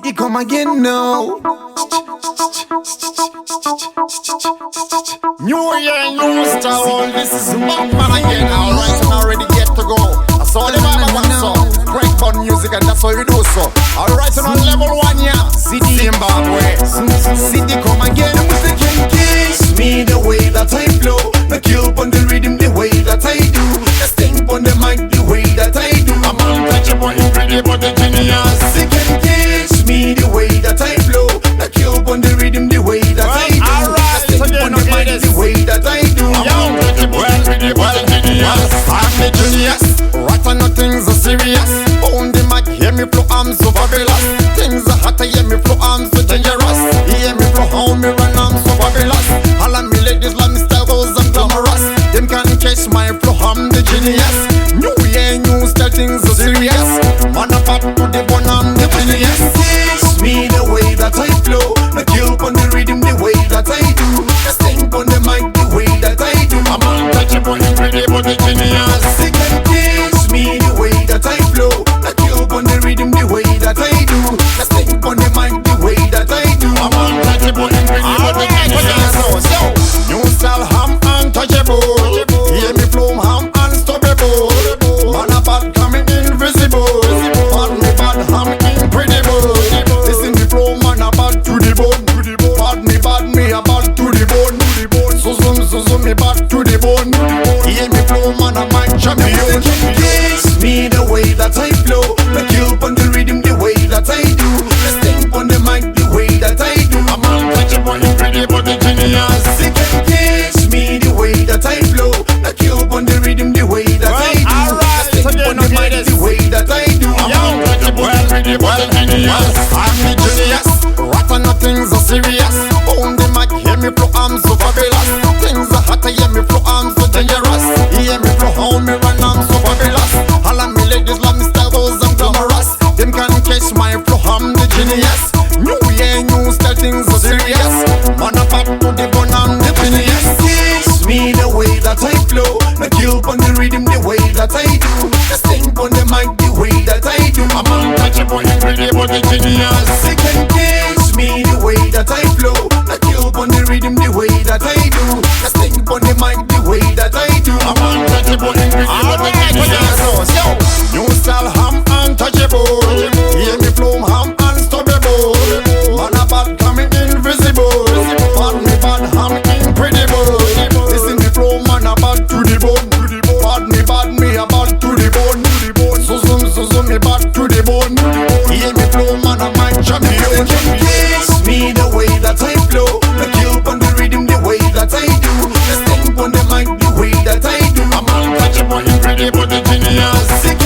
City come again now. New year, new style. This is Badman again. Alright, I'm already get to go. I saw the Badman song. Craig Borne music, and that's all we do so. Alright, I'm on level 1, yeah. City, Zimbabwe. City come again. The music can kiss me the way that I flow. The kill on the rhythm the way that I do. The sting on the mic the way that I do. I'm untouchable, incredible, the genius. They can kiss me the way that I flow. The kill on the rhythm the way that I do. Alright, the sting on the mic the way that I do. I'm untouchable, incredible, the genius. I'm the genius. Right and nothing's so serious. On the mic, hear me flow, I'm so fabulous. Things are hot, hear me flow, I'm so dangerous. Hear me flow, how me run, I'm so fabulous. All of me ladies love me style, cause I'm glamorous. Them can't catch my flow, I'm the genius. New year, new style, things so serious. Man up to the bone, I'm the genius. Kiss me the way that I flow. The kill on the rhythm the way that I do. The sting on the mic the way that I do. I'm untouchable, incredible, the genius. They can kiss me the way that I flow. The kill on the rhythm the way that I do. The sting on the mic the way that I do. I'm untouchable, incredible, the genius. So, new style, I'm untouchable. Hear me flow, I'm unstoppable. Man a bad, coming invisible. Bad me bad, I'm incredible. Listen the flow, man a bad to the bone. Bad me a bad to the bone. So me bad to the bone. Hear me flow, man a mic champion. Kiss me the way that I flow. The kill on the rhythm the way that I do. The sting on the mic the way that I do. I'm untouchable, incredible, the genius. They can kiss me the way that I flow. The kill on the rhythm the way that I do. Alright, the sting on the mic the way that I do. I'm untouchable, incredible, the genius. I'm the genius. Right and nothing's so serious. On the mic, hear me flow, I'm so fabulous. Things are hot, hear me flow, I'm so dangerous. Hear me flow, how me run, I'm so fabulous. All of me ladies love me style, cause I'm glamorous. Them can't catch my flow, I'm the genius. New year, new style, things so serious. Man up to the bone, I'm the genius. Kiss me the way that I flow. The kill on the rhythm the way that I do. The sting on the mic the way that I do. I'm untouchable, incredible, the genius. They can kiss me the way that I flow. The kill on the rhythm the way that I do. The sting on the mic the way that I do. I'm untouchable, incredible, the genius. Yo, new style, I'm untouchable. Hear me flow, I'm unstoppable. Man a bad, coming invisible. Bad me bad, I'm incredible. Listen the flow, man a bad to the bone. Bad me a bad to the bone. So me bad to the bone. Hear me flow, man a mic champion. Kiss me the way that I flow. The kill on the rhythm the way that I do. The sting on the mic the way that I do. I'm untouchable, incredible, the genius.